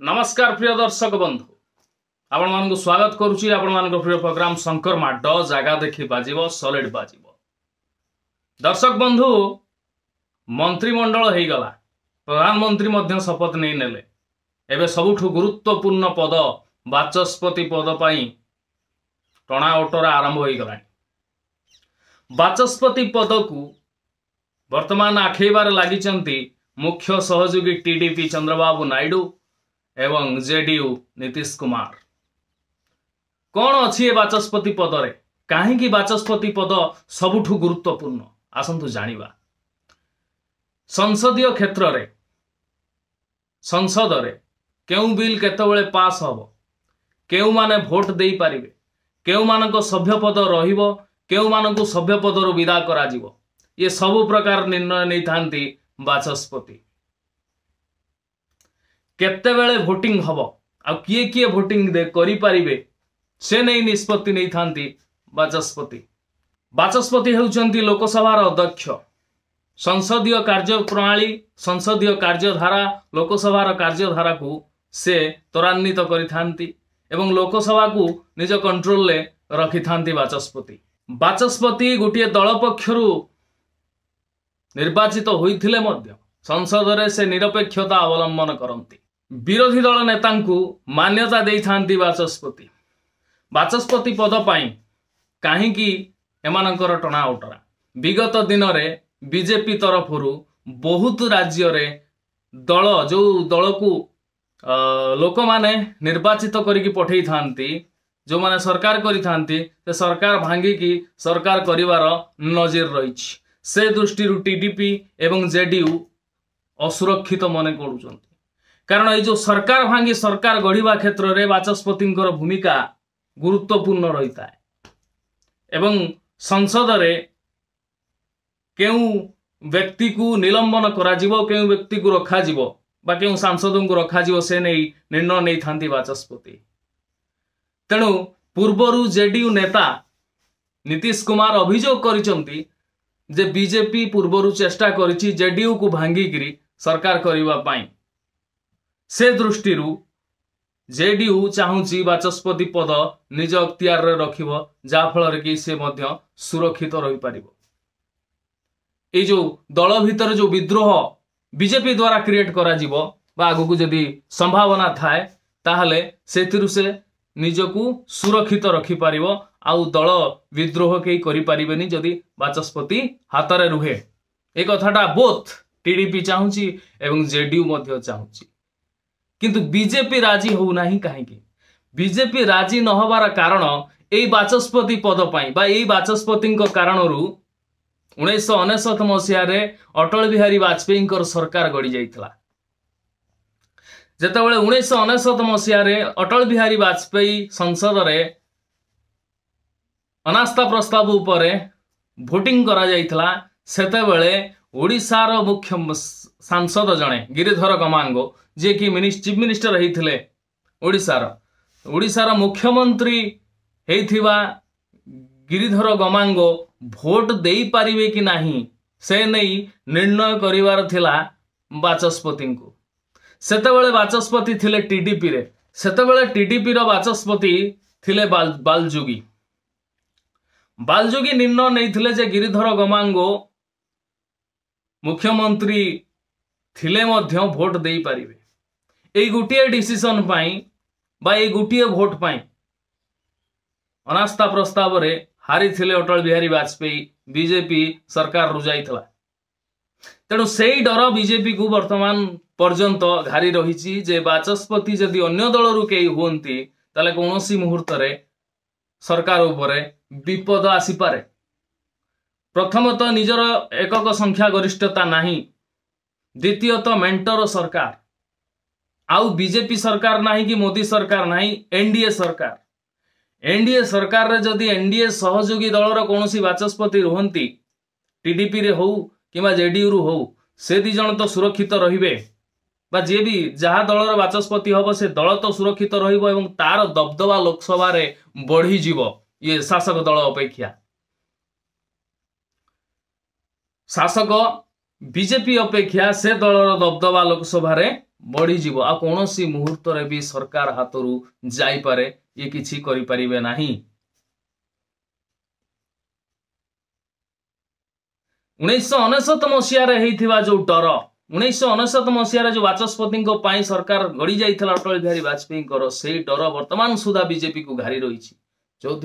नमस्कार प्रिय दर्शक बंधु आपण मानक स्वागत करुच्ची आपण मानक प्रिय प्रोग्राम शंकर माड जगह देखी बाजिबो सॉलिड बाजिबो। दर्शक बंधु मंत्रिमंडल हो गला प्रधानमंत्री मध्य शपथ नहीं नेले एबे सबुठु गुरुत्वपूर्ण पद बाचस्पति पद पाई टणा ओटरा आरंभ हो गला। बाचस्पति पद को वर्तमान आखेबार लागिचंती मुख्य सहयोगी टीडीपी चंद्रबाबू नायडू एवं जेडीयू नीतीश कुमार। कौन अच्छी बाचस्पति पद रे कहीं बाचस्पति पद सबुठु गुरुत्वपूर्ण आसंतु जानिबा। संसदीय क्षेत्र रे संसद रे केउ बिल केतबेले पास हबो, केउ माने भोट देई पारिबे, केउ मानको सभ्य पद रहिबो, केउ मानको सभ्य पदरु विदा करा जिवो, ये सब प्रकार निर्णय नहीं थांती बाचस्पति। केते बेले भोटिंग हबो आ किए किए भोटिंग दे करि पारिबे से नहीं निष्पत्ति नहीं थांती बाचस्पति। बाचस्पति हेउचंती लोकसभार अध्यक्ष। संसदीय कार्य प्रणाली संसदीय कार्यधारा लोकसभार कार्यधारा को से त्वरान्वित करिथांती एवं लोकसभा को निज कंट्रोल ले रखिथांती बाचस्पति। बाचस्पति गोटे दल पक्षरु निर्वाचित होइथिले मध्य संसद रे से निरपेक्षता अवलंबन करंती। विरोधी दल नेता मान्यता देइथांती बाचस्पति। बाचस्पति पद पाई काहींकी एमानकर टणा ओटरा। विगत दिन रे बीजेपी तरफरु बहुत राज्य रे दल जो दल को लोक माने निर्वाचित करिकी पठेई थांती, जो माने सरकार करि थांती से सरकार भांगी की सरकार करिवार नजर रहिछि। से दृष्टि टीडीपी एवं जेडीयू असुरक्षित मन करुचंती। कारण ये जो सरकार भांगी सरकार गढ़िबा क्षेत्र रे बाचस्पति भूमिका गुरुत्वपूर्ण रही है एवं संसद रे केउ व्यक्ति को निलंबन करा जिवो, केउ व्यक्ति को रखा जिवो बा केउ सांसद को रखा जिवो से नहीं निर्णय नहीं थांती बाचस्पति। तेणु पूर्वरु जेडीयू नेता नीतीश कुमार अभियोग करिसंती जे बीजेपी पूर्वरु चेष्टा करिछि जेडीयू को भांगिकी सरकार करिबा पाई। से दृष्टि जेडीयू चाहूची बाचस्पति पद निज अख्तियार रे रखिबो जा फल कि से मध्य सुरक्षित रही पारिबो। ए जो दल भितर जो विद्रोह बीजेपी द्वारा क्रिएट करा जिवो बा आगु को जदी संभावना थाए ताहले सेतिरु से निजकू सुरक्षित रखि पारिबो। आउ दल विद्रोह कई करि पारिबेनी जदी बाचस्पति हाथ रे रुहे। एक कथाटा बोथ टीडीपी चाहूची एवं जेडीयू मध्य चाहूची, किंतु बीजेपी राजी हो नाही। काहेकि बीजेपी राजी न होबार कारण एई बाचस्पति पद पाई बा एई बाचस्पति कारणरू 1999 मसीह रे अटल बिहारी वाजपेयी सरकार गड़ी जाइतला। जेतेबेले 1999 मसीह रे अटल बिहारी वाजपेयी संसद रे अनास्था प्रस्ताव उपरे भोटिंग करा जाइतला, सेतेबेले ओडिशार मुख्य सांसद जणे गिरिधर गमांगो जे कि चीफ मिनिस्टर होइथिले ओडिशार मुख्यमंत्री हेइथिबा गिरिधर गमांगो भोट देई पारिबे कि नाही से नहीं निर्णय करिवार थिला बाचस्पति को। सेतेबेले बाचस्पति थिले टीडीपी रे, सेतेबेले टीडीपी रो बाचस्पति थिले बालजोगी निर्णय नैथिले जे गिरिधर गमांगो मुख्यमंत्री थिले मध्य भोट देई पारिबे। एई गुटिए डिसीजन पाई बा एई गुटिए भोट पाई अनास्था प्रस्ताव रे हारी थिले अटल बिहारी वाजपेयी बीजेपी सरकार रुजाइतला। तेणु सेई डर बीजेपी को वर्तमान पर्यंत घारी रही जे बाचस्पति जदि अन्य दल रु केई होंती ताले कोनोसी मुहूर्त रे सरकार उपरे विपद आसी पारे। प्रथमतः निजर एकक संख्या गरिष्ठता नाही, द्वितीयतः मेंटर सरकार आउ बीजेपी सरकार नाही कि मोदी सरकार नाही, एनडीए सरकार। एनडीए सरकार रे जदि एनडीए सहयोगी दलर कोनोसी बाचस्पति रहंती टीडीपी रे हो किबा जेडीयू रु हो से दी जण तो सुरक्षित रहिबे बा जे भी जहा दलर बाचस्पति हबो से दल तो सुरक्षित रहिबो एवं तार दबदबा लोकसभा रे बढ़ी जीवो। ये शासक दल अपेक्षा शासक बीजेपी अपेक्षा से दलर दबदबा लोकसभा रे बढ़ीजिव आ कौनसी मुहूर्त रे भी सरकार हाथरू जाइपारे ये किछि करि परिबे नाही। 1999 मसीह हेइथिबा जो डर 1999 मसीह जो बाचस्पति सरकार गड़ी जाइथिला अटल बिहारी वाजपेयी से डर वर्तमान सुधा बीजेपी को घारी रही जो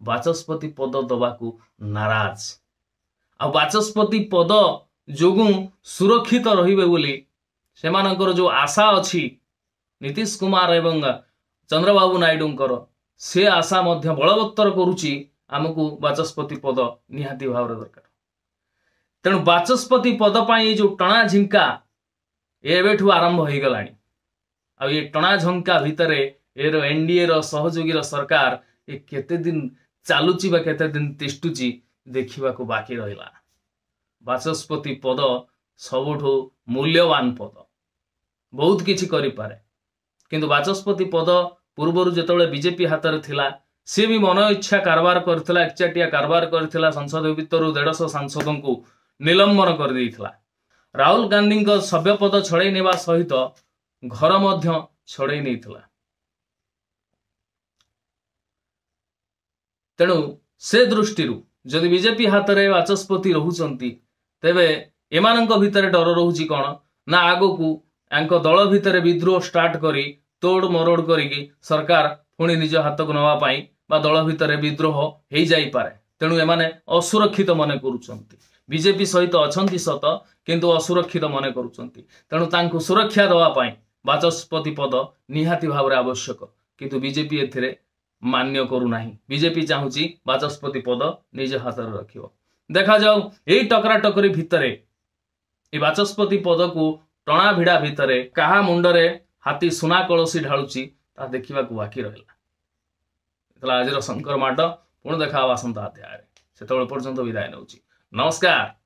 बाचस्पति पद दबाकू नाराज आ बाचस्पति पद जोगु सुरक्षित रहिबे बोली सेमानकर जो आशा अच्छी नीतीश कुमार एवं चंद्रबाबू नायडू से आशा मध्य बलवत्तर करुच्ची आमको बाचस्पति पद निहाती भाव दरकार। तेणु बाचस्पति पद पाई जो टणा झिंका एवेठू आरंभ हो गलानी आ ये टणा झंका भितर एनडीए रो सहयोगी रो सरकार ये केते दिन चालुची बा केते दिन तिष्टुची देखिबा को बाकी रहिला। बाचस्पति पद सबुठू मूल्यवान पद बहुत किछि करि पारे किंतु बाचस्पति पद पूर्वर जेतबेले बीजेपी हाथ रे थिला से भी मन इच्छा कारबार करथिला एकचाटिया कारबार करथिला संसद भितर 150 सांसदों को निलंबन कर देइथिला। राहुल गांधी को सभ्य पद छड़े नेबा सहित घर मध्य छड़े नैथिला। तेणु से दृष्टि जदि बीजेपी हाथ रे बाचस्पति रहुचंती तेबे एमानंक भितर डर रहुची कोन ना आगो को दल भितर विद्रोह स्टार्ट करी तोड़ मरोड़ करी सरकार पुणी निज हाथ को नवा पाई बा दल भितर विद्रोह हो जाई पारे। तेणु एमाने असुरक्षित मने करूचंती बीजेपी सहित अछंती सत किंतु असुरक्षित मने करूचंती। तेणु तांको सुरक्षा दवा पाई बाचस्पति पद निहाती भाव रे आवश्यक किंतु बीजेपी एथिरे मान्य करू नाही। बीजेपी चाहूची बाचस्पति पद निज हाथ रे रखियो। देखा जाऊ एई टकरा टकरी भितरे ए बाचस्पति पद को टणा भिड़ा भितरे काहा मुंडरे हाथी सुना कलसी ढालुची ता देखिबा को बाकी रहिला। आज शंकर माड पुणी देखा आसंता अध्याय से पर्यंत विदाय नौची। नमस्कार।